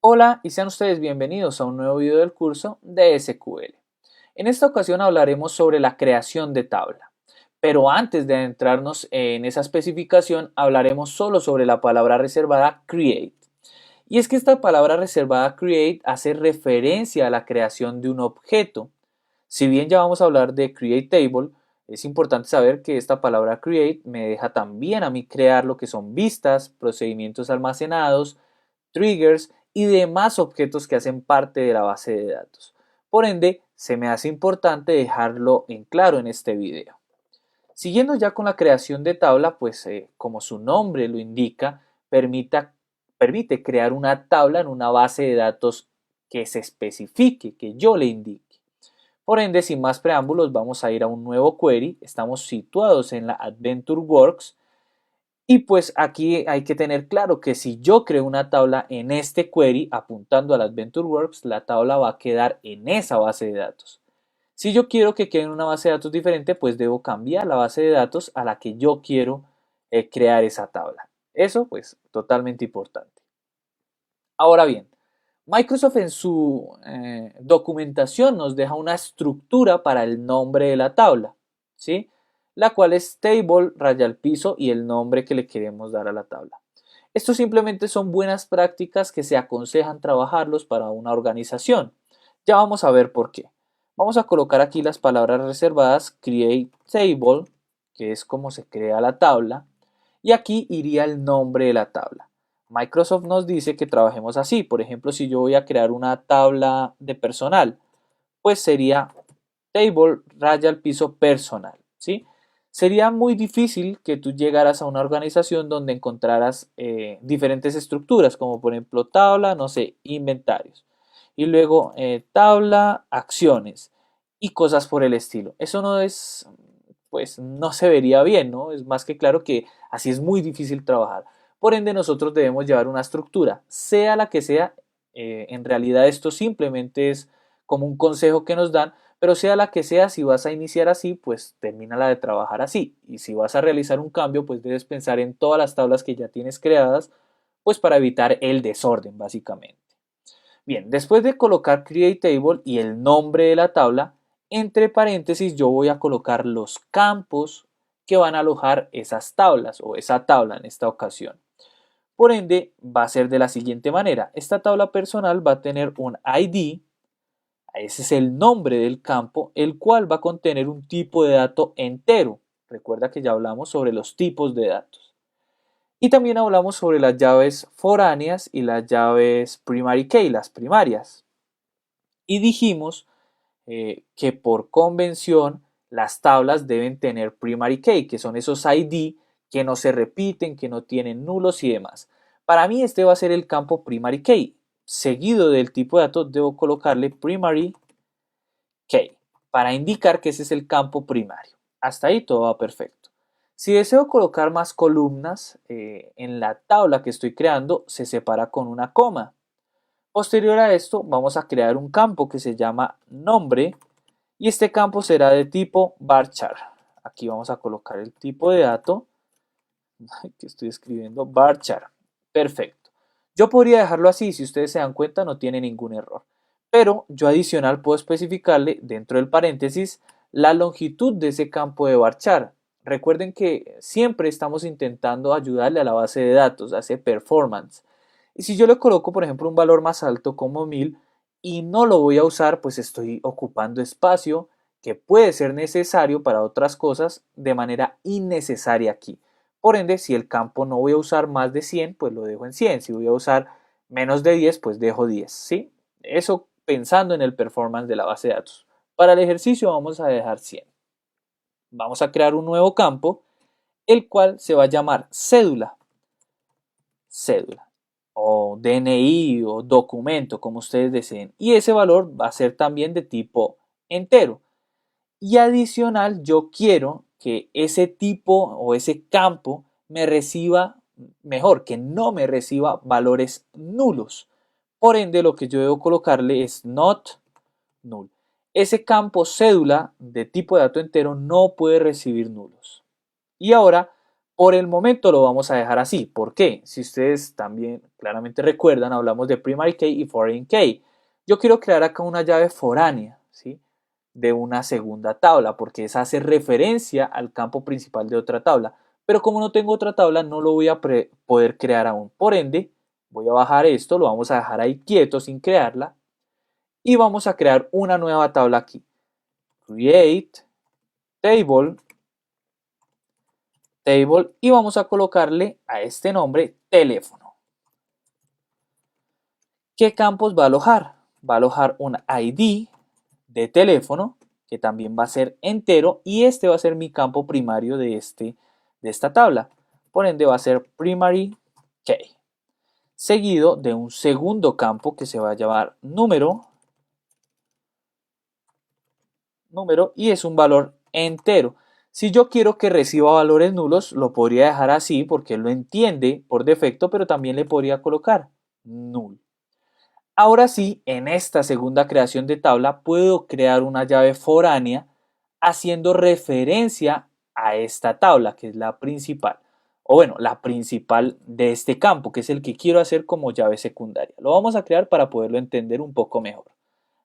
Hola y sean ustedes bienvenidos a un nuevo video del curso de SQL. En esta ocasión hablaremos sobre la creación de tabla, pero antes de adentrarnos en esa especificación hablaremos solo sobre la palabra reservada create. Y es que esta palabra reservada create hace referencia a la creación de un objeto. Si bien ya vamos a hablar de create table, es importante saber que esta palabra create me deja también a mí crear lo que son vistas, procedimientos almacenados, triggers y demás objetos que hacen parte de la base de datos. Por ende, se me hace importante dejarlo en claro en este video. Siguiendo ya con la creación de tabla, pues como su nombre lo indica, permite crear una tabla en una base de datos que se especifique, que yo le indique. Por ende, sin más preámbulos, vamos a ir a un nuevo query. Estamos situados en la Adventure Works. Y pues aquí hay que tener claro que si yo creo una tabla en este query apuntando al Adventure Works, la tabla va a quedar en esa base de datos. Si yo quiero que quede en una base de datos diferente, pues debo cambiar la base de datos a la que yo quiero crear esa tabla. Eso pues totalmente importante. Ahora bien, Microsoft en su documentación nos deja una estructura para el nombre de la tabla, ¿sí? La cual es table, raya al piso y el nombre que le queremos dar a la tabla. Estos simplemente son buenas prácticas que se aconsejan trabajarlos para una organización. Ya vamos a ver por qué. Vamos a colocar aquí las palabras reservadas create table, que es como se crea la tabla, y aquí iría el nombre de la tabla. Microsoft nos dice que trabajemos así. Por ejemplo, si yo voy a crear una tabla de personal, pues sería table raya al piso personal, ¿sí? Sería muy difícil que tú llegaras a una organización donde encontraras diferentes estructuras, como por ejemplo tabla, no sé, inventarios. Y luego tabla, acciones y cosas por el estilo. Eso no es, pues no se vería bien, ¿no? Es más que claro que así es muy difícil trabajar. Por ende, nosotros debemos llevar una estructura, sea la que sea. En realidad esto simplemente es como un consejo que nos dan, pero sea la que sea, si vas a iniciar así, pues termínala de trabajar así. Y si vas a realizar un cambio, pues debes pensar en todas las tablas que ya tienes creadas, pues para evitar el desorden, básicamente. Bien, después de colocar Create Table y el nombre de la tabla, entre paréntesis yo voy a colocar los campos que van a alojar esas tablas o esa tabla en esta ocasión. Por ende, va a ser de la siguiente manera. Esta tabla personal va a tener un ID, ese es el nombre del campo, el cual va a contener un tipo de dato entero. Recuerda que ya hablamos sobre los tipos de datos. Y también hablamos sobre las llaves foráneas y las llaves primary key, las primarias. Y dijimos que por convención las tablas deben tener primary key, que son esos ID que no se repiten, que no tienen nulos y demás. Para mí este va a ser el campo primary key. Seguido del tipo de datos debo colocarle primary key para indicar que ese es el campo primario. Hasta ahí todo va perfecto. Si deseo colocar más columnas en la tabla que estoy creando, se separa con una coma. Posterior a esto, vamos a crear un campo que se llama nombre y este campo será de tipo varchar. Aquí vamos a colocar el tipo de dato que estoy escribiendo, varchar. Perfecto. Yo podría dejarlo así, si ustedes se dan cuenta no tiene ningún error. Pero yo adicional puedo especificarle dentro del paréntesis la longitud de ese campo de varchar. Recuerden que siempre estamos intentando ayudarle a la base de datos, a ese performance. Y si yo le coloco, por ejemplo, un valor más alto como 1000 y no lo voy a usar, pues estoy ocupando espacio que puede ser necesario para otras cosas de manera innecesaria aquí. Por ende, si el campo no voy a usar más de 100, pues lo dejo en 100. Si voy a usar menos de 10, pues dejo 10, ¿sí? Eso pensando en el performance de la base de datos. Para el ejercicio vamos a dejar 100. Vamos a crear un nuevo campo, el cual se va a llamar cédula. Cédula o DNI o documento, como ustedes deseen. Y ese valor va a ser también de tipo entero. Y adicional, yo quiero que ese tipo o ese campo me reciba, mejor, que no me reciba valores nulos. Por ende, lo que yo debo colocarle es not null. Ese campo cédula de tipo de dato entero no puede recibir nulos. Y ahora Por el momento lo vamos a dejar así. ¿Por qué? Si ustedes también claramente recuerdan, hablamos de primary key y foreign key. Yo quiero crear acá una llave foránea, ¿sí? De una segunda tabla, porque esa hace referencia al campo principal de otra tabla. Pero como no tengo otra tabla, no lo voy a poder crear aún. Por ende, voy a bajar esto, lo vamos a dejar ahí quieto sin crearla. Y vamos a crear una nueva tabla aquí. Create table y vamos a colocarle a este nombre teléfono. ¿Qué campos va a alojar? Va a alojar un ID de teléfono que también va a ser entero y este va a ser mi campo primario de esta tabla. Por ende va a ser primary key. Seguido de un segundo campo que se va a llamar número y es un valor entero. Si yo quiero que reciba valores nulos, lo podría dejar así porque él lo entiende por defecto, pero también le podría colocar null. Ahora sí, en esta segunda creación de tabla puedo crear una llave foránea haciendo referencia a esta tabla, que es la principal. O bueno, la principal de este campo, que es el que quiero hacer como llave secundaria. Lo vamos a crear para poderlo entender un poco mejor.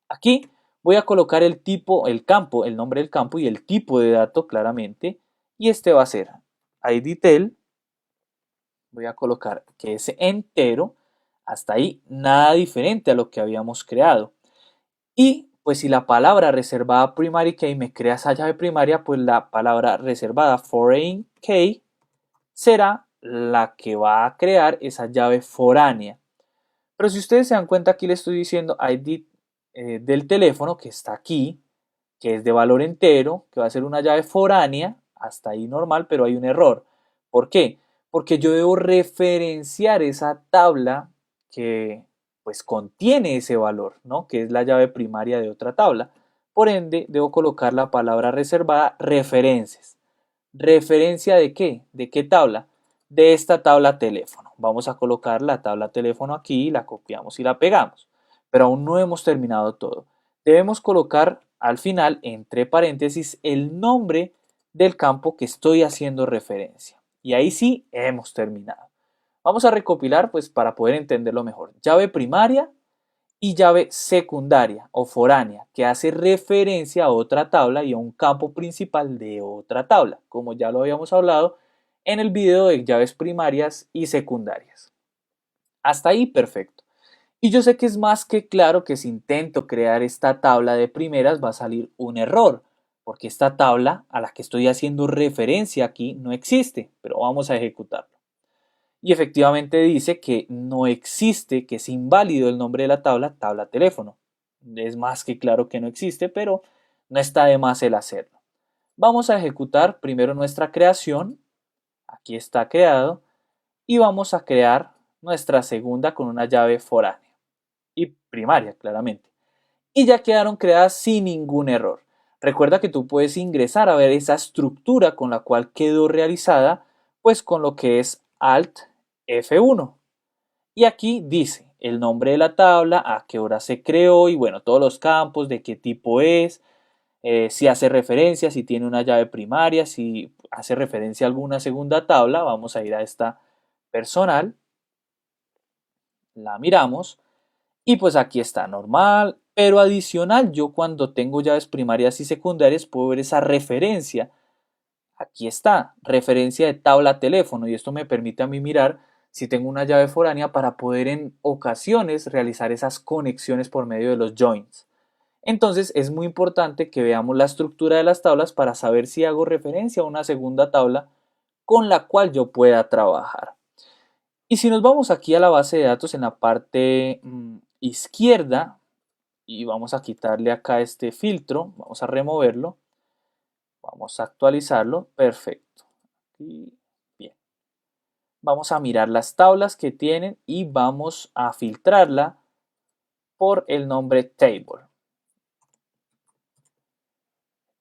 Aquí voy a colocar el tipo, el campo, el nombre del campo y el tipo de dato claramente. Y este va a ser IDTel. Voy a colocar que es entero. Hasta ahí nada diferente a lo que habíamos creado. Y pues si la palabra reservada primary key me crea esa llave primaria, pues la palabra reservada foreign key será la que va a crear esa llave foránea. Pero si ustedes se dan cuenta, aquí le estoy diciendo ID del teléfono que está aquí, que es de valor entero, que va a ser una llave foránea, hasta ahí normal, pero hay un error. ¿Por qué? Porque yo debo referenciar esa tabla que pues contiene ese valor, ¿no? Que es la llave primaria de otra tabla. Por ende, debo colocar la palabra reservada referencias. ¿Referencia de qué? ¿De qué tabla? De esta tabla teléfono. Vamos a colocar la tabla teléfono aquí, la copiamos y la pegamos. Pero aún no hemos terminado todo. Debemos colocar al final, entre paréntesis, el nombre del campo que estoy haciendo referencia. Y ahí sí hemos terminado. Vamos a recopilar pues para poder entenderlo mejor. Llave primaria y llave secundaria o foránea, que hace referencia a otra tabla y a un campo principal de otra tabla, como ya lo habíamos hablado en el video de llaves primarias y secundarias. Hasta ahí perfecto. Y yo sé que es más que claro que si intento crear esta tabla de primeras va a salir un error, porque esta tabla a la que estoy haciendo referencia aquí no existe, pero vamos a ejecutarlo. Y efectivamente dice que no existe, que es inválido el nombre de la tabla, tabla teléfono. Es más que claro que no existe, pero no está de más el hacerlo. Vamos a ejecutar primero nuestra creación, aquí está creado, y vamos a crear nuestra segunda con una llave foránea y primaria, claramente. Y ya quedaron creadas sin ningún error. Recuerda que tú puedes ingresar a ver esa estructura con la cual quedó realizada, pues con lo que es Alt F1. Y aquí dice el nombre de la tabla, a qué hora se creó y bueno, todos los campos, de qué tipo es, si hace referencia, si tiene una llave primaria, si hace referencia a alguna segunda tabla. Vamos a ir a esta personal, la miramos y pues aquí está normal, pero adicional yo cuando tengo llaves primarias y secundarias puedo ver esa referencia. Aquí está, referencia de tabla teléfono y esto me permite a mí mirar si tengo una llave foránea para poder en ocasiones realizar esas conexiones por medio de los joins. Entonces es muy importante que veamos la estructura de las tablas para saber si hago referencia a una segunda tabla con la cual yo pueda trabajar. Y si nos vamos aquí a la base de datos en la parte izquierda y vamos a quitarle acá este filtro, vamos a removerlo, vamos a actualizarlo, perfecto. Y bien. Vamos a mirar las tablas que tienen y vamos a filtrarla por el nombre table.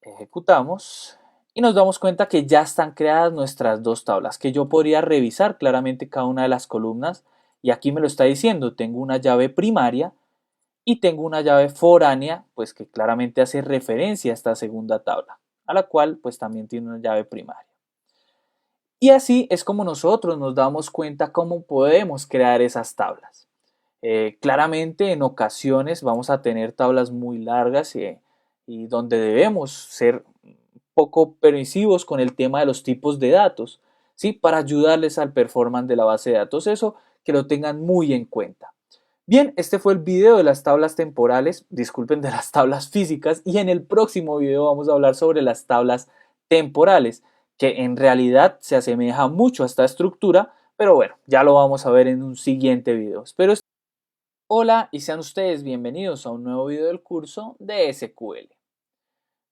Ejecutamos y nos damos cuenta que ya están creadas nuestras dos tablas, que yo podría revisar claramente cada una de las columnas y aquí me lo está diciendo, tengo una llave primaria y tengo una llave foránea, pues que claramente hace referencia a esta segunda tabla, a la cual pues también tiene una llave primaria. Y así es como nosotros nos damos cuenta cómo podemos crear esas tablas. Claramente en ocasiones vamos a tener tablas muy largas y donde debemos ser poco permisivos con el tema de los tipos de datos, ¿sí? Para ayudarles al performance de la base de datos. Eso que lo tengan muy en cuenta. Bien, este fue el video de las tablas temporales, disculpen, de las tablas físicas, y en el próximo video vamos a hablar sobre las tablas temporales, que en realidad se asemeja mucho a esta estructura, pero bueno, ya lo vamos a ver en un siguiente video. Hola y sean ustedes bienvenidos a un nuevo video del curso de SQL.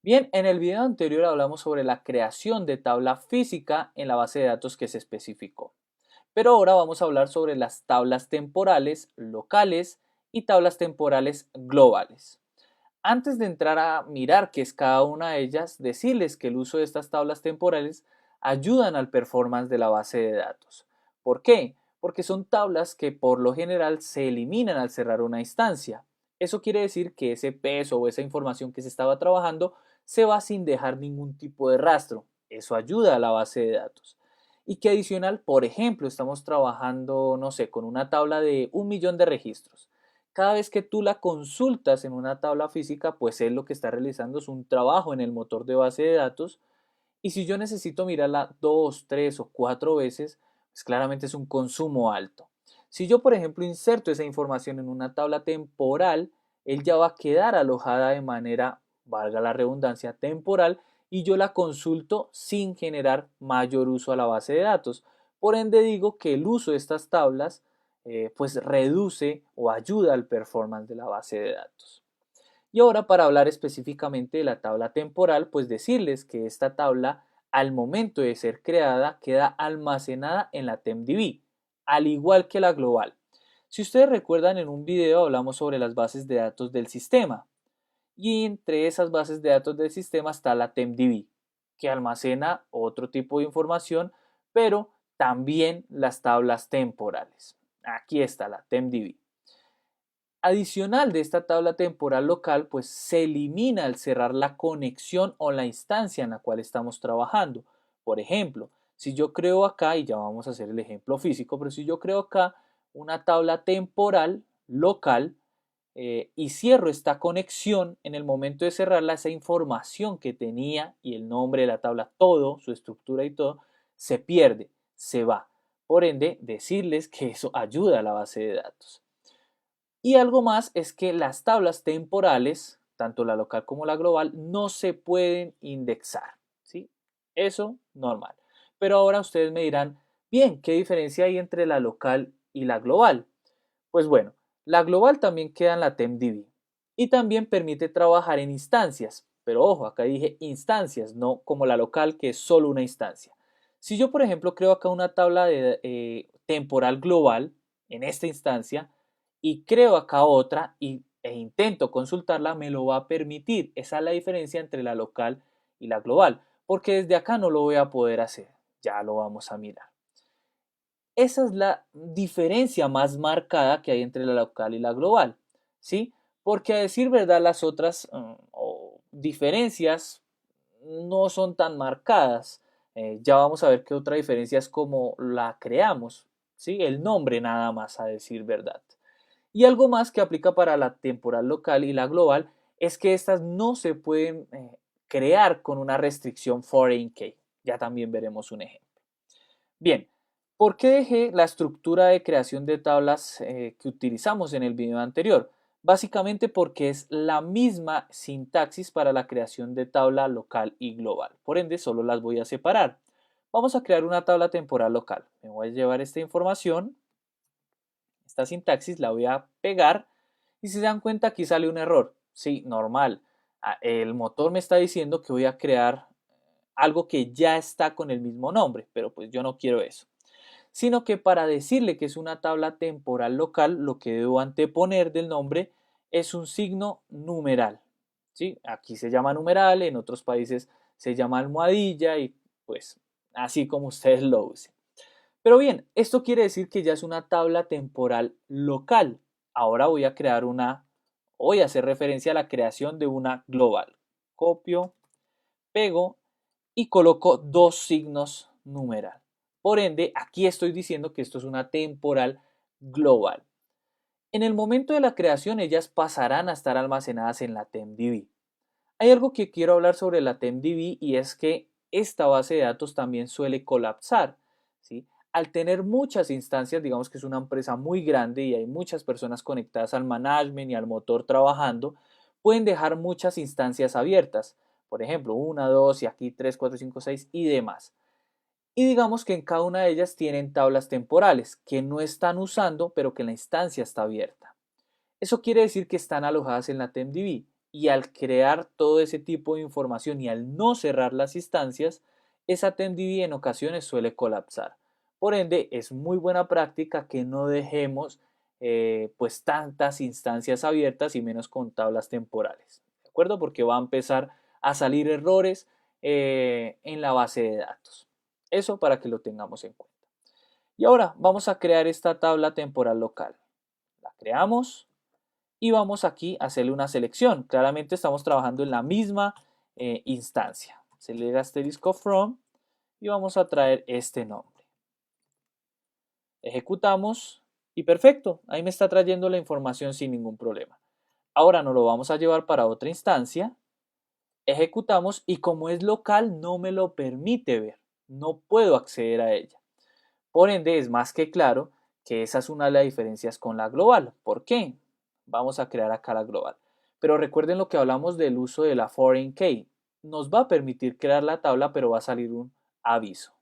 Bien, en el video anterior hablamos sobre la creación de tabla física en la base de datos que se especificó. Pero ahora vamos a hablar sobre las tablas temporales locales y tablas temporales globales. Antes de entrar a mirar qué es cada una de ellas, decirles que el uso de estas tablas temporales ayudan al performance de la base de datos. ¿Por qué? Porque son tablas que por lo general se eliminan al cerrar una instancia. Eso quiere decir que ese peso o esa información que se estaba trabajando se va sin dejar ningún tipo de rastro. Eso ayuda a la base de datos. Y que adicional, por ejemplo, estamos trabajando, no sé, con una tabla de 1 millón de registros. Cada vez que tú la consultas en una tabla física, pues él lo que está realizando es un trabajo en el motor de base de datos. Y si yo necesito mirarla 2, 3 o 4 veces, pues claramente es un consumo alto. Si yo, por ejemplo, inserto esa información en una tabla temporal, él ya va a quedar alojada de manera, valga la redundancia, temporal, y yo la consulto sin generar mayor uso a la base de datos. Por ende digo que el uso de estas tablas pues reduce o ayuda al performance de la base de datos. Y ahora para hablar específicamente de la tabla temporal, pues decirles que esta tabla al momento de ser creada queda almacenada en la TempDB, al igual que la global. Si ustedes recuerdan, en un video hablamos sobre las bases de datos del sistema y entre esas bases de datos del sistema está la TempDB, que almacena otro tipo de información, pero también las tablas temporales. Aquí está la TempDB. Adicional de esta tabla temporal local, pues se elimina al cerrar la conexión o la instancia en la cual estamos trabajando. Por ejemplo, si yo creo acá, y ya vamos a hacer el ejemplo físico, pero si yo creo acá una tabla temporal local y cierro esta conexión, en el momento de cerrarla, esa información que tenía y el nombre de la tabla, todo, su estructura y todo, se pierde, se va. Por ende, decirles que eso ayuda a la base de datos. Y algo más es que las tablas temporales, tanto la local como la global, no se pueden indexar, ¿sí? Eso normal. Pero ahora ustedes me dirán, bien, ¿qué diferencia hay entre la local y la global? Pues bueno, la global también queda en la TempDB y también permite trabajar en instancias, pero ojo, acá dije instancias, no como la local que es solo una instancia. Si yo, por ejemplo, creo acá una tabla de temporal global en esta instancia, y creo acá otra e intento consultarla, me lo va a permitir. Esa es la diferencia entre la local y la global, porque desde acá no lo voy a poder hacer. Ya lo vamos a mirar. Esa es la diferencia más marcada que hay entre la local y la global, ¿sí? Porque a decir verdad las otras diferencias no son tan marcadas. Ya vamos a ver qué otra diferencia es como la creamos, ¿sí? El nombre nada más a decir verdad. Y algo más que aplica para la temporal local y la global es que estas no se pueden crear con una restricción foreign key. Ya también veremos un ejemplo. Bien, ¿por qué dejé la estructura de creación de tablas que utilizamos en el video anterior? Básicamente porque es la misma sintaxis para la creación de tabla local y global. Por ende, solo las voy a separar. Vamos a crear una tabla temporal local. Me voy a llevar esta información, esta sintaxis, la voy a pegar y si se dan cuenta aquí sale un error. Sí, normal. El motor me está diciendo que voy a crear algo que ya está con el mismo nombre, pero pues yo no quiero eso. Sino que para decirle que es una tabla temporal local, lo que debo anteponer del nombre es un signo numeral. ¿Sí? Aquí se llama numeral, en otros países se llama almohadilla y pues así como ustedes lo usen. Pero bien, esto quiere decir que ya es una tabla temporal local. Ahora voy a hacer referencia a la creación de una global. Copio, pego y coloco dos signos numeral. Por ende, aquí estoy diciendo que esto es una temporal global. En el momento de la creación, ellas pasarán a estar almacenadas en la TempDB. Hay algo que quiero hablar sobre la TempDB y es que esta base de datos también suele colapsar, ¿sí? Al tener muchas instancias, digamos que es una empresa muy grande y hay muchas personas conectadas al management y al motor trabajando, pueden dejar muchas instancias abiertas. Por ejemplo, una, dos y aquí 3, 4, 5, 6 y demás. Y digamos que en cada una de ellas tienen tablas temporales que no están usando, pero que la instancia está abierta. Eso quiere decir que están alojadas en la TempDB y al crear todo ese tipo de información y al no cerrar las instancias, esa TempDB en ocasiones suele colapsar. Por ende, es muy buena práctica que no dejemos pues tantas instancias abiertas y menos con tablas temporales. ¿De acuerdo? Porque va a empezar a salir errores en la base de datos. Eso para que lo tengamos en cuenta. Y ahora vamos a crear esta tabla temporal local. La creamos y vamos aquí a hacerle una selección. Claramente estamos trabajando en la misma instancia. Se le da asterisco from y vamos a traer este nombre. Ejecutamos y perfecto, ahí me está trayendo la información sin ningún problema. Ahora nos lo vamos a llevar para otra instancia, ejecutamos y como es local no me lo permite ver, no puedo acceder a ella. Por ende es más que claro que esa es una de las diferencias con la global. ¿Por qué? Vamos a crear acá la global. Pero recuerden lo que hablamos del uso de la foreign key. Nos va a permitir crear la tabla, pero va a salir un aviso.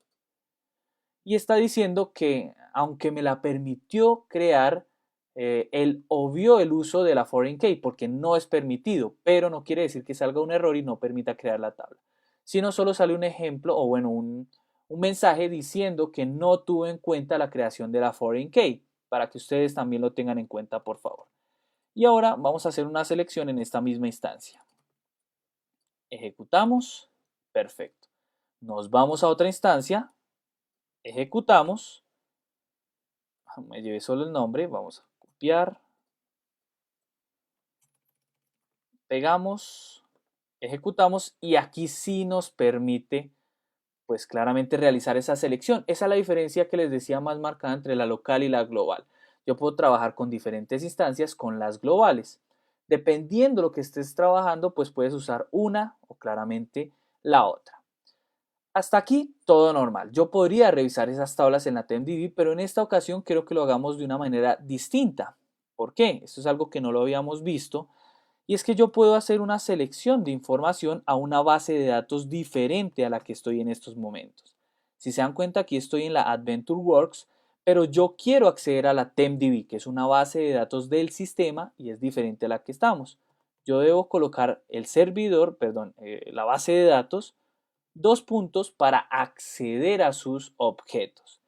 Y está diciendo que aunque me la permitió crear, él obvió el uso de la foreign key porque no es permitido, pero no quiere decir que salga un error y no permita crear la tabla. Sino solo sale un ejemplo o bueno, un mensaje diciendo que no tuvo en cuenta la creación de la foreign key, para que ustedes también lo tengan en cuenta, por favor. Y ahora vamos a hacer una selección en esta misma instancia. Ejecutamos, perfecto. Nos vamos a otra instancia, ejecutamos, me llevé solo el nombre, vamos a copiar, pegamos, ejecutamos y aquí sí nos permite pues claramente realizar esa selección. Esa es la diferencia que les decía más marcada entre la local y la global. Yo puedo trabajar con diferentes instancias con las globales. Dependiendo de lo que estés trabajando, pues puedes usar una o claramente la otra. Hasta aquí todo normal. Yo podría revisar esas tablas en la TempDB, pero en esta ocasión quiero que lo hagamos de una manera distinta. ¿Por qué? Esto es algo que no lo habíamos visto. Y es que yo puedo hacer una selección de información a una base de datos diferente a la que estoy en estos momentos. Si se dan cuenta, aquí estoy en la AdventureWorks, pero yo quiero acceder a la TempDB, que es una base de datos del sistema y es diferente a la que estamos. Yo debo colocar el servidor, perdón, la base de datos, dos puntos para acceder a sus objetos.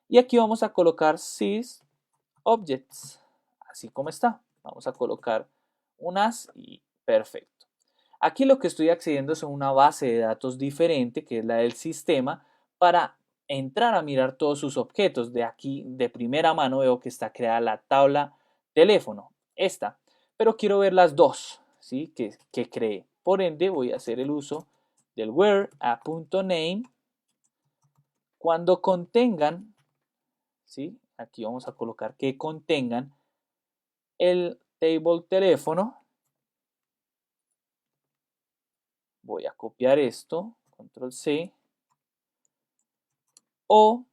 Y aquí vamos a colocar sysObjects, así como está. Vamos a colocar unas y perfecto. Aquí lo que estoy accediendo es a una base de datos diferente, que es la del sistema, para entrar a mirar todos sus objetos. De aquí, de primera mano, veo que está creada la tabla teléfono, esta, pero quiero ver las dos, ¿sí? que creé. Por ende, voy a hacer el uso del where a.name cuando contengan, ¿sí? Aquí vamos a colocar que contengan el table teléfono. Voy a copiar esto, control C, o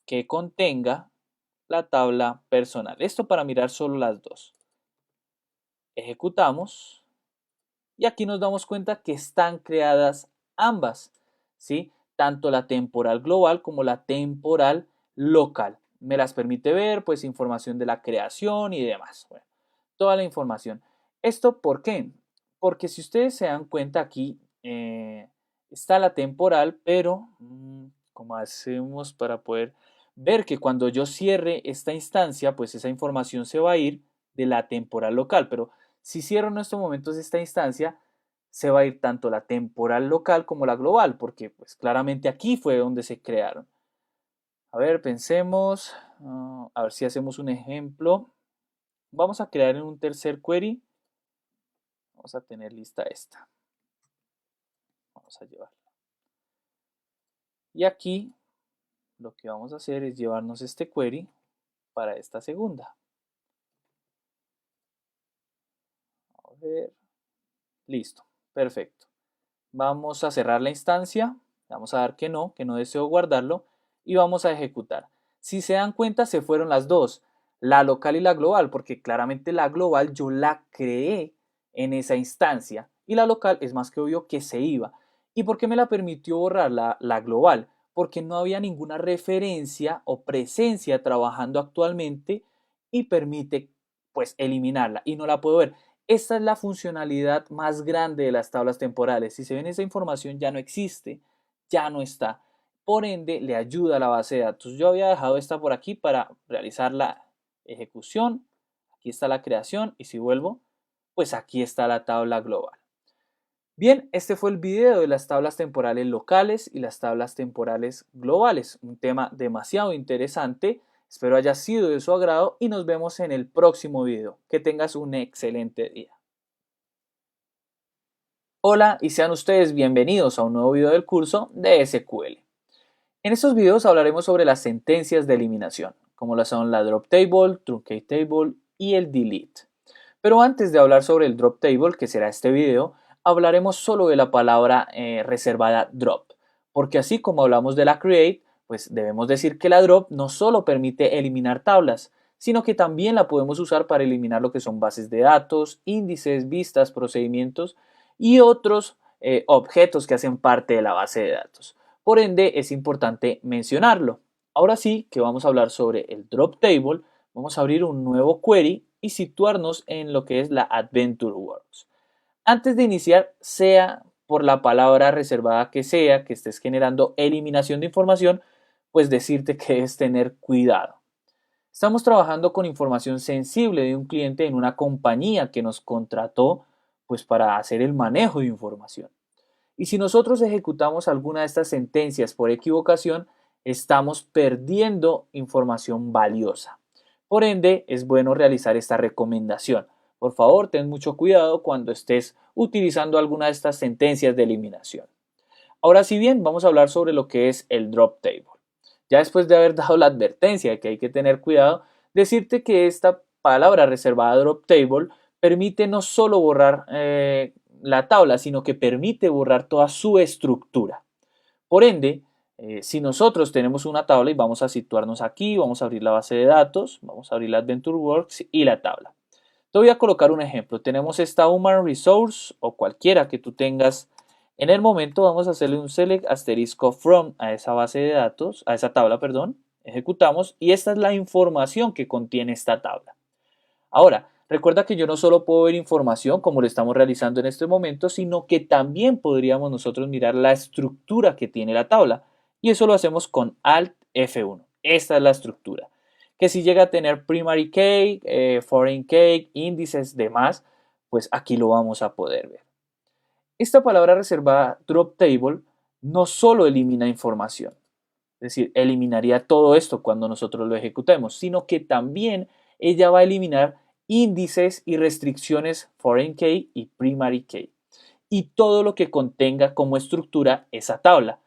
que contenga la tabla personal. Esto para mirar solo las dos. Ejecutamos y aquí nos damos cuenta que están creadas ambas, ¿sí? Tanto la temporal global como la temporal local. Me las permite ver, pues, información de la creación y demás. Bueno, toda la información. ¿Esto por qué? Porque si ustedes se dan cuenta aquí, está la temporal, pero ¿cómo hacemos para poder ver que cuando yo cierre esta instancia, pues esa información se va a ir de la temporal local? Pero si cierro en estos momentos esta instancia, se va a ir tanto la temporal local como la global, porque pues claramente aquí fue donde se crearon. A ver, pensemos, a ver si hacemos un ejemplo. Vamos a crear en un tercer query. Vamos a tener lista esta. Vamos a llevarla. Y aquí lo que vamos a hacer es llevarnos este query para esta segunda. A ver, listo, perfecto. Vamos a cerrar la instancia, vamos a dar que no deseo guardarlo y vamos a ejecutar. Si se dan cuenta, se fueron las dos, la local y la global, porque claramente la global yo la creé en esa instancia y la local es más que obvio que se iba. ¿Y por qué me la permitió borrar la global? Porque no había ninguna referencia o presencia trabajando actualmente y permite pues eliminarla y no la puedo ver. Esta es la funcionalidad más grande de las tablas temporales. Si se ven, esa información ya no existe, ya no está. Por ende, le ayuda a la base de datos. Yo había dejado esta por aquí para realizar la ejecución. Aquí está la creación y si vuelvo, pues aquí está la tabla global. Bien, este fue el video de las tablas temporales locales y las tablas temporales globales. Un tema demasiado interesante. Espero haya sido de su agrado y nos vemos en el próximo video. Que tengas un excelente día. Hola y sean ustedes bienvenidos a un nuevo video del curso de SQL. En estos videos hablaremos sobre las sentencias de eliminación, como las son la drop table, truncate table y el delete. Pero antes de hablar sobre el drop table, que será este video, hablaremos solo de la palabra reservada drop, porque así como hablamos de la create, pues debemos decir que la drop no solo permite eliminar tablas, sino que también la podemos usar para eliminar lo que son bases de datos, índices, vistas, procedimientos y otros objetos que hacen parte de la base de datos. Por ende, es importante mencionarlo. Ahora sí que vamos a hablar sobre el drop table. Vamos a abrir un nuevo query y situarnos en lo que es la Adventure Works. Antes de iniciar, sea por la palabra reservada que sea, que estés generando eliminación de información, pues decirte que debes tener cuidado. Estamos trabajando con información sensible de un cliente en una compañía que nos contrató pues para hacer el manejo de información. Y si nosotros ejecutamos alguna de estas sentencias por equivocación, estamos perdiendo información valiosa. Por ende, es bueno realizar esta recomendación. Por favor, ten mucho cuidado cuando estés utilizando alguna de estas sentencias de eliminación. Ahora, si bien, vamos a hablar sobre lo que es el drop table. Ya después de haber dado la advertencia de que hay que tener cuidado, decirte que esta palabra reservada drop table permite no solo borrar la tabla, sino que permite borrar toda su estructura. Por ende, si nosotros tenemos una tabla y vamos a situarnos aquí, vamos a abrir la base de datos, vamos a abrir la AdventureWorks y la tabla. Te voy a colocar un ejemplo. Tenemos esta Human Resource o cualquiera que tú tengas en el momento. Vamos a hacerle un select asterisco from a esa base de datos, a esa tabla, perdón. Ejecutamos y esta es la información que contiene esta tabla. Ahora, recuerda que yo no solo puedo ver información como lo estamos realizando en este momento, sino que también podríamos nosotros mirar la estructura que tiene la tabla. Y eso lo hacemos con Alt F1. Esta es la estructura. Que si llega a tener primary key, foreign key, índices, demás, pues aquí lo vamos a poder ver. Esta palabra reservada drop table no solo elimina información, es decir, eliminaría todo esto cuando nosotros lo ejecutemos, sino que también ella va a eliminar índices y restricciones foreign key y primary key y todo lo que contenga como estructura esa tabla.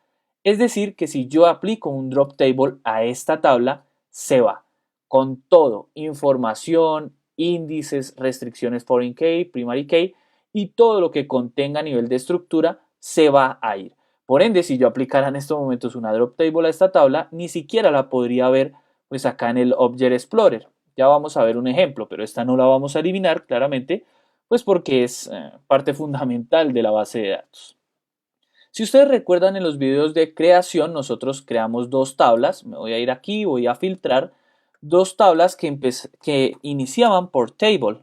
Es decir, que si yo aplico un drop table a esta tabla, se va con todo, información, índices, restricciones foreign key, primary key y todo lo que contenga a nivel de estructura se va a ir. Por ende, si yo aplicara en estos momentos una drop table a esta tabla, ni siquiera la podría ver pues acá en el Object Explorer. Ya vamos a ver un ejemplo, pero esta no la vamos a eliminar claramente, pues porque es parte fundamental de la base de datos. Si ustedes recuerdan en los videos de creación, nosotros creamos dos tablas. Me voy a ir aquí, voy a filtrar dos tablas que iniciaban por table.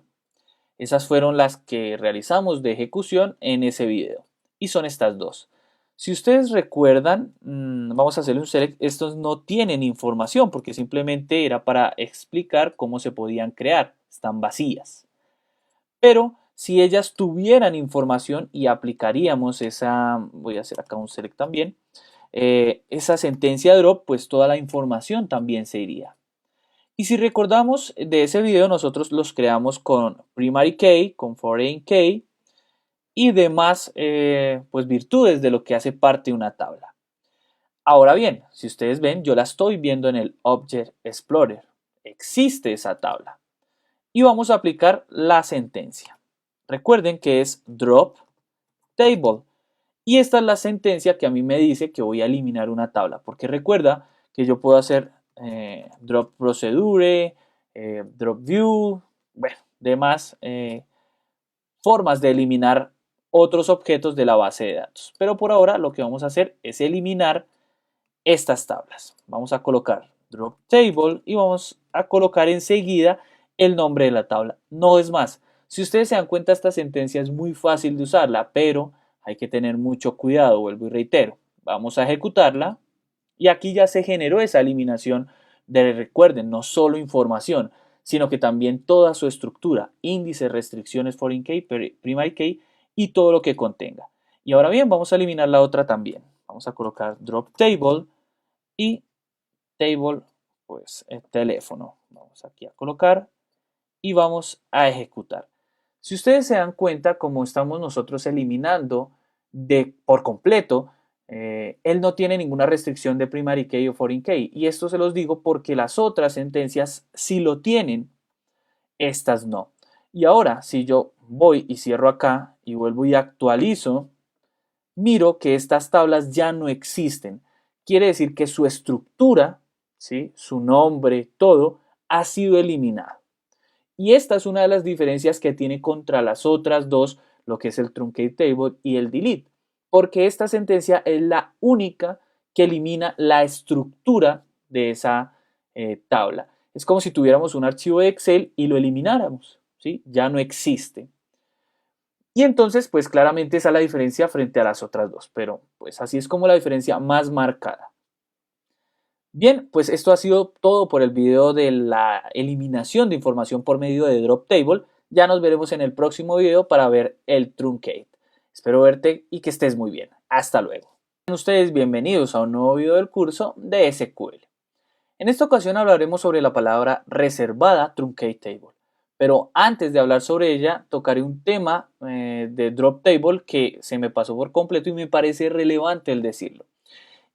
Esas fueron las que realizamos de ejecución en ese video. Y son estas dos. Si ustedes recuerdan, vamos a hacerle un select. Estos no tienen información porque simplemente era para explicar cómo se podían crear. Están vacías. Pero si ellas tuvieran información y aplicaríamos esa, voy a hacer acá un select también, esa sentencia drop, pues toda la información también se iría. Y si recordamos de ese video, nosotros los creamos con primary key, con foreign key y demás pues virtudes de lo que hace parte de una tabla. Ahora bien, si ustedes ven, yo la estoy viendo en el Object Explorer. Existe esa tabla. Y vamos a aplicar la sentencia. Recuerden que es drop table. Y esta es la sentencia que a mí me dice que voy a eliminar una tabla. Porque recuerda que yo puedo hacer drop procedure, drop view, bueno, demás formas de eliminar otros objetos de la base de datos. Pero por ahora lo que vamos a hacer es eliminar estas tablas. Vamos a colocar drop table y vamos a colocar enseguida el nombre de la tabla. No es más. Si ustedes se dan cuenta, esta sentencia es muy fácil de usarla, pero hay que tener mucho cuidado, vuelvo y reitero. Vamos a ejecutarla y aquí ya se generó esa eliminación de, recuerden, no solo información, sino que también toda su estructura, índices, restricciones, foreign key, primary key y todo lo que contenga. Y ahora bien, vamos a eliminar la otra también. Vamos a colocar drop table y table, pues el teléfono. Vamos aquí a colocar y vamos a ejecutar. Si ustedes se dan cuenta, como estamos nosotros eliminando por completo, él no tiene ninguna restricción de primary key o foreign key. Y esto se los digo porque las otras sentencias sí lo tienen, estas no. Y ahora, si yo voy y cierro acá y vuelvo y actualizo, miro que estas tablas ya no existen. Quiere decir que su estructura, ¿sí?, su nombre, todo, ha sido eliminado. Y esta es una de las diferencias que tiene contra las otras dos, lo que es el truncate table y el delete, porque esta sentencia es la única que elimina la estructura de esa tabla. Es como si tuviéramos un archivo de Excel y lo elimináramos, ¿sí? Ya no existe. Y entonces, pues claramente esa es la diferencia frente a las otras dos, pero pues así es como la diferencia más marcada. Bien, pues esto ha sido todo por el video de la eliminación de información por medio de drop table. Ya nos veremos en el próximo video para ver el truncate. Espero verte y que estés muy bien. Hasta luego. Sean ustedes bienvenidos a un nuevo video del curso de SQL. En esta ocasión hablaremos sobre la palabra reservada truncate table. Pero antes de hablar sobre ella, tocaré un tema de drop table que se me pasó por completo y me parece relevante el decirlo.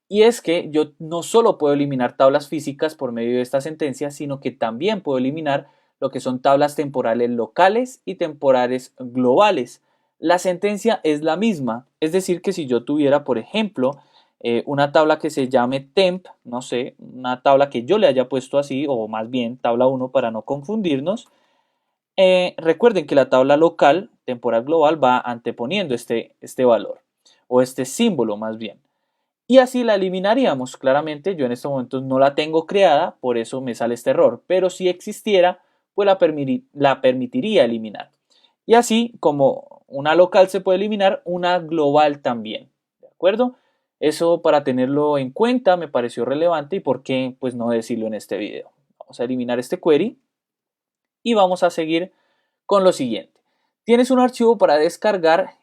Y es que yo no solo puedo eliminar tablas físicas por medio de esta sentencia, sino que también puedo eliminar lo que son tablas temporales locales y temporales globales. La sentencia es la misma, es decir que si yo tuviera, por ejemplo, una tabla que se llame temp, no sé, una tabla que yo le haya puesto así, o más bien tabla 1 para no confundirnos, recuerden que la tabla local, temporal global, va anteponiendo este valor, o este símbolo más bien. Y así la eliminaríamos. Claramente yo en estos momentos no la tengo creada, por eso me sale este error. Pero si existiera, pues la permitiría eliminar. Y así como una local se puede eliminar, una global también. ¿De acuerdo? Eso para tenerlo en cuenta me pareció relevante y por qué pues no decirlo en este video. Vamos a eliminar este query y vamos a seguir con lo siguiente. Tienes un archivo para descargar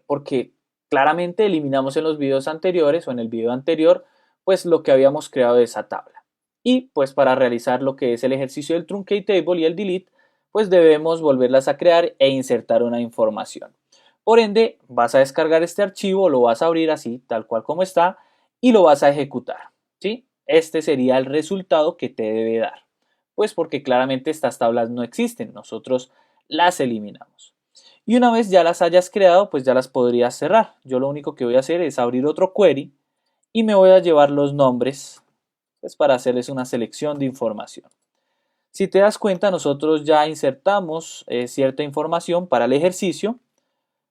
porque claramente eliminamos en los videos anteriores o en el video anterior pues lo que habíamos creado de esa tabla. Y pues para realizar lo que es el ejercicio del truncate table y el delete pues debemos volverlas a crear e insertar una información. Por ende vas a descargar este archivo, lo vas a abrir así tal cual como está y lo vas a ejecutar, ¿sí? Este sería el resultado que te debe dar. Pues porque claramente estas tablas no existen, nosotros las eliminamos. Y una vez ya las hayas creado, pues ya las podrías cerrar. Yo lo único que voy a hacer es abrir otro query y me voy a llevar los nombres pues para hacerles una selección de información. Si te das cuenta, nosotros ya insertamos cierta información para el ejercicio,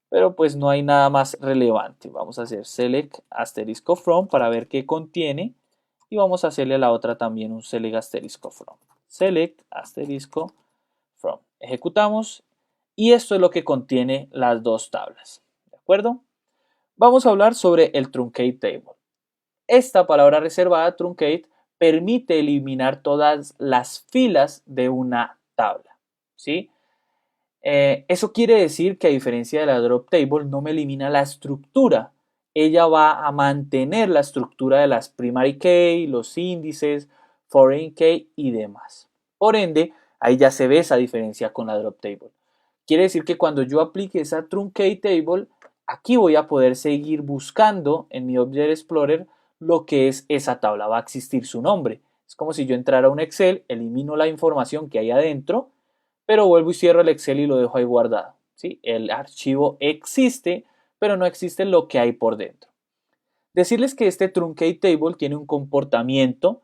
pero pues no hay nada más relevante. Vamos a hacer select asterisco from para ver qué contiene y vamos a hacerle a la otra también un select asterisco from. Select asterisco from. Ejecutamos y esto es lo que contiene las dos tablas. ¿De acuerdo? Vamos a hablar sobre el truncate table. Esta palabra reservada, truncate, permite eliminar todas las filas de una tabla. ¿Sí? Eso quiere decir que a diferencia de la drop table no me elimina la estructura. Ella va a mantener la estructura de las primary key, los índices, foreign key y demás. Por ende, ahí ya se ve esa diferencia con la drop table. Quiere decir que cuando yo aplique esa truncate table, aquí voy a poder seguir buscando en mi Object Explorer lo que es esa tabla, va a existir su nombre. Es como si yo entrara a un Excel, elimino la información que hay adentro, pero vuelvo y cierro el Excel y lo dejo ahí guardado, ¿sí? El archivo existe, pero no existe lo que hay por dentro. Decirles que este truncate table tiene un comportamiento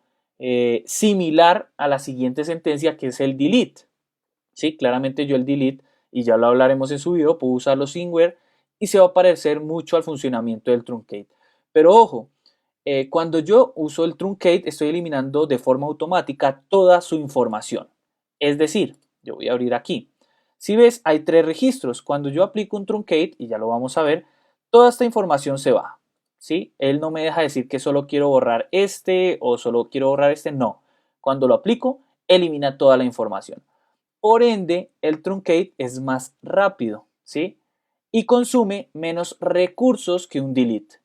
similar a la siguiente sentencia, que es el delete. ¿Sí? Claramente yo el delete, y ya lo hablaremos en su video, puedo usarlo sin where y se va a parecer mucho al funcionamiento del truncate. Pero ojo, cuando yo uso el truncate estoy eliminando de forma automática toda su información. Es decir, yo voy a abrir aquí. Si ves, hay 3 registros. Cuando yo aplico un truncate, y ya lo vamos a ver, toda esta información se va. ¿Sí? Él no me deja decir que solo quiero borrar este o solo quiero borrar este. No. Cuando lo aplico, elimina toda la información. Por ende, el truncate es más rápido, ¿sí? Y consume menos recursos que un delete.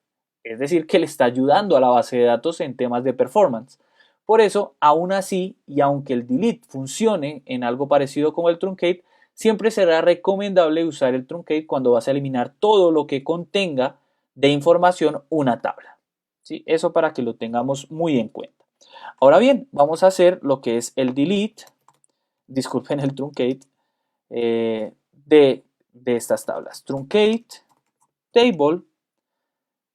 Es decir, que le está ayudando a la base de datos en temas de performance. Por eso, aún así, y aunque el delete funcione en algo parecido como el truncate, siempre será recomendable usar el truncate cuando vas a eliminar todo lo que contenga de información una tabla. ¿Sí? Eso para que lo tengamos muy en cuenta. Ahora bien, vamos a hacer lo que es el delete, disculpen el truncate, de estas tablas. Truncate table,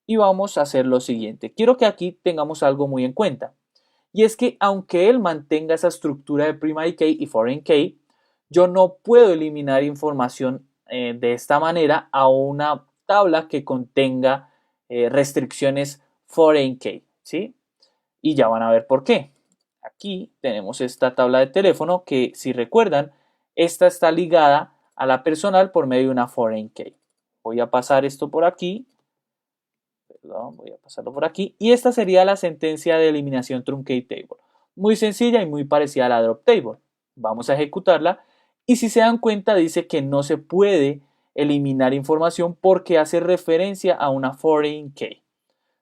y vamos a hacer lo siguiente. Quiero que aquí tengamos algo muy en cuenta. Y es que aunque él mantenga esa estructura de primary key y foreign key, yo no puedo eliminar información de esta manera a una tabla que contenga restricciones foreign key, ¿sí? Y ya van a ver por qué. Aquí tenemos esta tabla de teléfono que, si recuerdan, esta está ligada a la personal por medio de una foreign key. Voy a pasar esto por aquí. Perdón, voy a pasarlo por aquí. Y esta sería la sentencia de eliminación truncate table. Muy sencilla y muy parecida a la drop table. Vamos a ejecutarla. Y si se dan cuenta, dice que no se puede eliminar información porque hace referencia a una foreign key.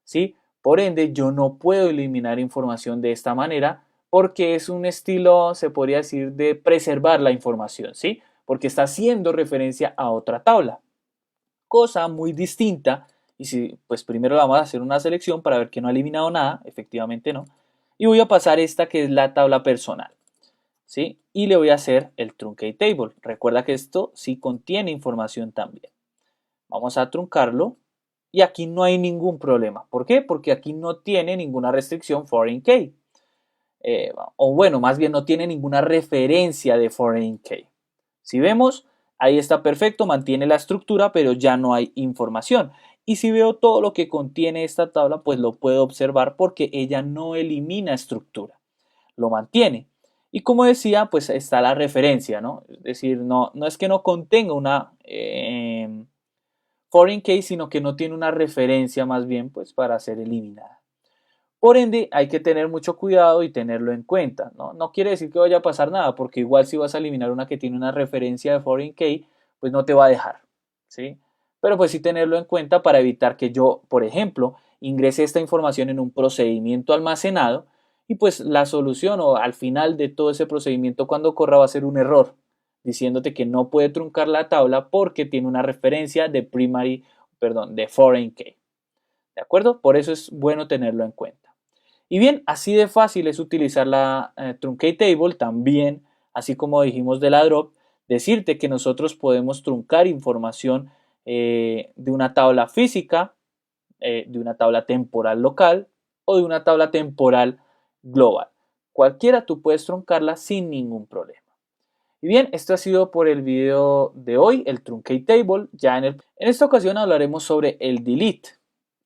¿Sí? Por ende, yo no puedo eliminar información de esta manera porque es un estilo, se podría decir, de preservar la información, ¿sí? Porque está haciendo referencia a otra tabla. Cosa muy distinta, y si, pues primero vamos a hacer una selección para ver que no ha eliminado nada, efectivamente no, y voy a pasar esta que es la tabla personal, ¿sí? Y le voy a hacer el truncate table. Recuerda que esto sí contiene información también. Vamos a truncarlo. Y aquí no hay ningún problema. ¿Por qué? Porque aquí no tiene ninguna restricción foreign key. O bueno, más bien no tiene ninguna referencia de foreign key. Si vemos, ahí está perfecto, mantiene la estructura, pero ya no hay información. Y si veo todo lo que contiene esta tabla, pues lo puedo observar porque ella no elimina estructura, lo mantiene. Y como decía, pues está la referencia, ¿no? Es decir, no es que no contenga una foreign key, sino que no tiene una referencia más bien pues para ser eliminada. Por ende, hay que tener mucho cuidado y tenerlo en cuenta, ¿no? No quiere decir que vaya a pasar nada, porque igual si vas a eliminar una que tiene una referencia de foreign key, pues no te va a dejar, ¿sí? Pero pues sí tenerlo en cuenta para evitar que yo, por ejemplo, ingrese esta información en un procedimiento almacenado y pues la solución o al final de todo ese procedimiento cuando corra va a ser un error, diciéndote que no puede truncar la tabla porque tiene una referencia de de foreign key. ¿De acuerdo? Por eso es bueno tenerlo en cuenta. Y bien, así de fácil es utilizar la truncate table, también, así como dijimos de la drop, decirte que nosotros podemos truncar información de una tabla física, de una tabla temporal local o de una tabla temporal global. Cualquiera tú puedes truncarla sin ningún problema. Y bien, esto ha sido por el video de hoy, el truncate table. Ya en esta ocasión hablaremos sobre el delete,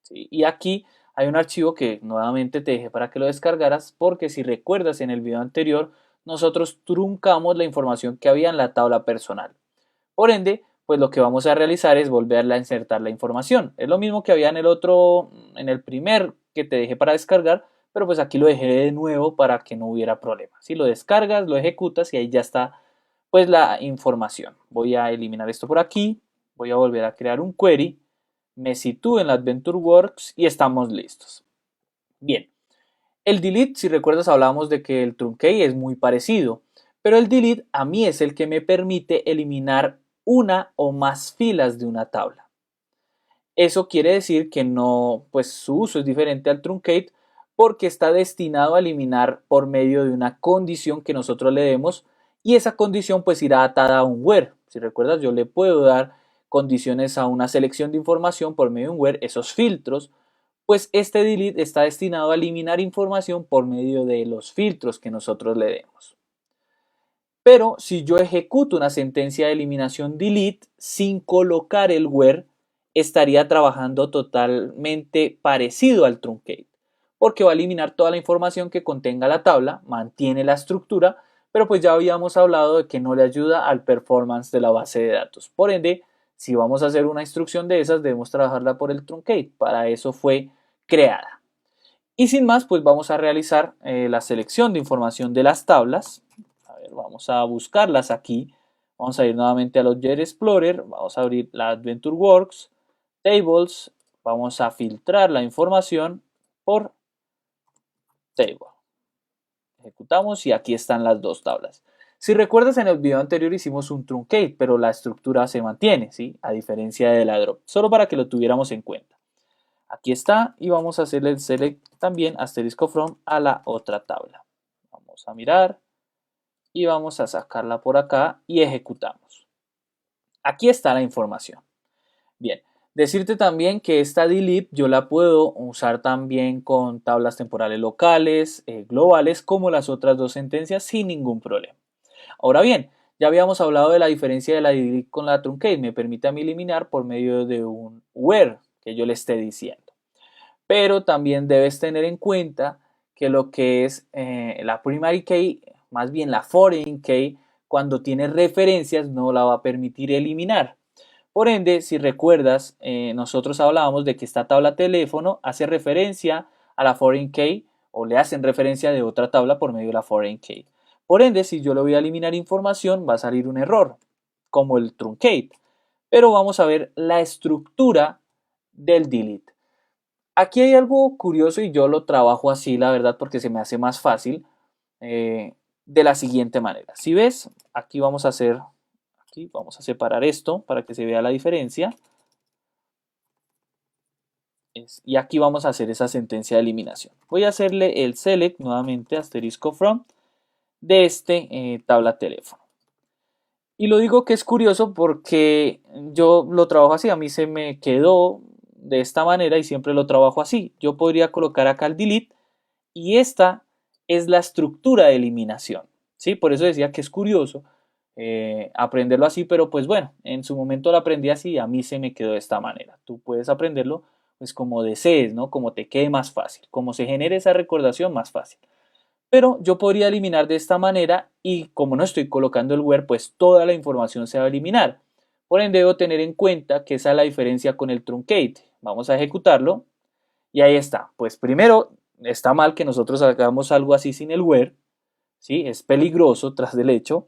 ¿sí? Y aquí hay un archivo que nuevamente te dejé para que lo descargaras, porque si recuerdas en el video anterior, nosotros truncamos la información que había en la tabla personal. Por ende, pues lo que vamos a realizar es volverla a insertar la información. Es lo mismo que había en el otro, en el primer que te dejé para descargar, pero pues aquí lo dejé de nuevo para que no hubiera problema. Si lo descargas, lo ejecutas y ahí ya está pues la información. Voy a eliminar esto por aquí, voy a volver a crear un query, me sitúo en la AdventureWorks y estamos listos. Bien, el delete, si recuerdas, hablábamos de que el truncate es muy parecido, pero el delete a mí es el que me permite eliminar una o más filas de una tabla. Eso quiere decir que no, pues su uso es diferente al truncate porque está destinado a eliminar por medio de una condición que nosotros le demos y esa condición pues irá atada a un where. Si recuerdas, yo le puedo dar condiciones a una selección de información por medio de un where, esos filtros, pues este delete está destinado a eliminar información por medio de los filtros que nosotros le demos. Pero si yo ejecuto una sentencia de eliminación delete sin colocar el where, estaría trabajando totalmente parecido al truncate, porque va a eliminar toda la información que contenga la tabla, mantiene la estructura, pero pues ya habíamos hablado de que no le ayuda al performance de la base de datos. Por ende, si vamos a hacer una instrucción de esas, debemos trabajarla por el truncate. Para eso fue creada. Y sin más, pues vamos a realizar la selección de información de las tablas. A ver, vamos a buscarlas aquí. Vamos a ir nuevamente a los Jet Explorer. Vamos a abrir la AdventureWorks, Tables. Vamos a filtrar la información por Table. Ejecutamos y aquí están las dos tablas. Si recuerdas, en el video anterior hicimos un truncate, pero la estructura se mantiene, ¿sí? A diferencia de la drop. Solo para que lo tuviéramos en cuenta. Aquí está y vamos a hacerle el select también asterisco from a la otra tabla. Vamos a mirar y vamos a sacarla por acá y ejecutamos. Aquí está la información. Bien, decirte también que esta delete yo la puedo usar también con tablas temporales locales, globales, como las otras dos sentencias sin ningún problema. Ahora bien, ya habíamos hablado de la diferencia de la delete con la truncate. Me permite a mí eliminar por medio de un where que yo le esté diciendo. Pero también debes tener en cuenta que lo que es la primary key, más bien la foreign key, cuando tiene referencias no la va a permitir eliminar. Por ende, si recuerdas, nosotros hablábamos de que esta tabla teléfono hace referencia a la foreign key o le hacen referencia de otra tabla por medio de la foreign key. Por ende, si yo le voy a eliminar información, va a salir un error, como el truncate. Pero vamos a ver la estructura del delete. Aquí hay algo curioso y yo lo trabajo así, la verdad, porque se me hace más fácil, de la siguiente manera. Si ves, aquí vamos a hacer, aquí vamos a separar esto para que se vea la diferencia. Y aquí vamos a hacer esa sentencia de eliminación. Voy a hacerle el select nuevamente, asterisco from, de este tabla teléfono. Y lo digo que es curioso porque yo lo trabajo así, a mí se me quedó de esta manera y siempre lo trabajo así. Yo podría colocar acá el delete y esta es la estructura de eliminación, ¿sí? Por eso decía que es curioso aprenderlo así, pero pues bueno, en su momento lo aprendí así y a mí se me quedó de esta manera. Tú puedes aprenderlo pues como desees, ¿no? Como te quede más fácil, como se genere esa recordación más fácil. Pero yo podría eliminar de esta manera y como no estoy colocando el where, pues toda la información se va a eliminar. Por ende debo tener en cuenta que esa es la diferencia con el truncate. Vamos a ejecutarlo y ahí está. Pues primero está mal que nosotros hagamos algo así sin el where, ¿sí? Es peligroso tras del hecho,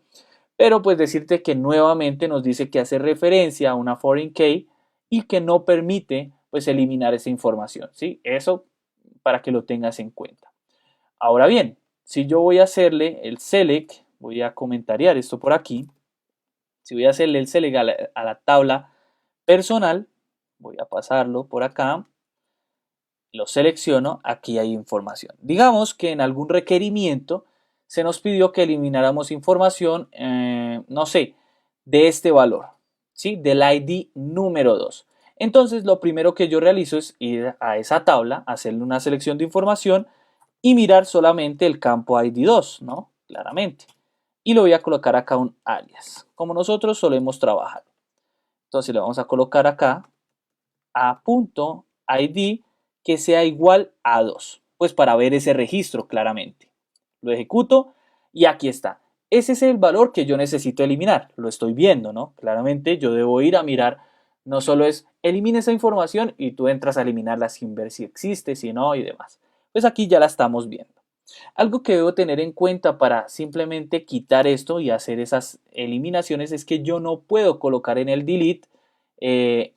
pero pues decirte que nuevamente nos dice que hace referencia a una foreign key y que no permite pues eliminar esa información, ¿sí? Eso para que lo tengas en cuenta. Ahora bien, si yo voy a hacerle el select, voy a comentariar esto por aquí, si voy a hacerle el select a la tabla personal, voy a pasarlo por acá, lo selecciono, aquí hay información. Digamos que en algún requerimiento se nos pidió que elimináramos información, no sé, de este valor, ¿sí? Del ID número 2. Entonces lo primero que yo realizo es ir a esa tabla, hacerle una selección de información y mirar solamente el campo ID2, ¿no? Claramente. Y lo voy a colocar acá un alias, como nosotros solemos trabajar. Entonces le vamos a colocar acá a.id que sea igual a 2, pues para ver ese registro claramente. Lo ejecuto y aquí está. Ese es el valor que yo necesito eliminar. Lo estoy viendo, ¿no? Claramente yo debo ir a mirar. No solo es elimina esa información y tú entras a eliminarla sin ver si existe, si no y demás. Pues aquí ya la estamos viendo. Algo que debo tener en cuenta para simplemente quitar esto y hacer esas eliminaciones es que yo no puedo colocar en el delete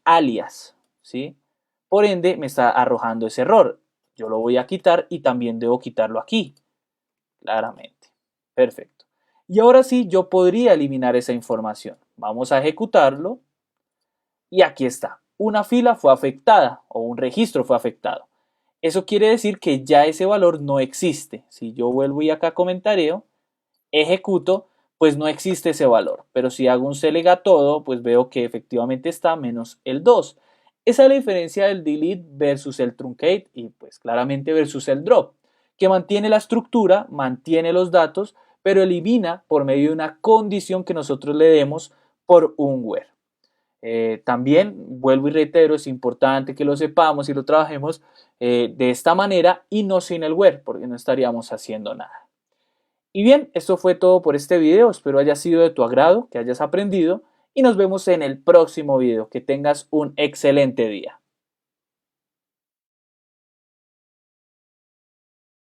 alias, ¿sí? Por ende me está arrojando ese error. Yo lo voy a quitar y también debo quitarlo aquí, claramente. Perfecto. Y ahora sí, yo podría eliminar esa información. Vamos a ejecutarlo y aquí está. una fila fue afectada o un registro fue afectado. Eso quiere decir que ya ese valor no existe. Si yo vuelvo y acá comentareo, ejecuto, pues no existe ese valor. Pero si hago un select a todo, pues veo que efectivamente está menos el 2. Esa es la diferencia del delete versus el truncate y pues claramente versus el drop, que mantiene la estructura, mantiene los datos, pero elimina por medio de una condición que nosotros le demos por un where. También, vuelvo y reitero, es importante que lo sepamos y lo trabajemos de esta manera y no sin el where, porque no estaríamos haciendo nada. Y bien, esto fue todo por este video, espero haya sido de tu agrado, que hayas aprendido y nos vemos en el próximo video. Que tengas un excelente día.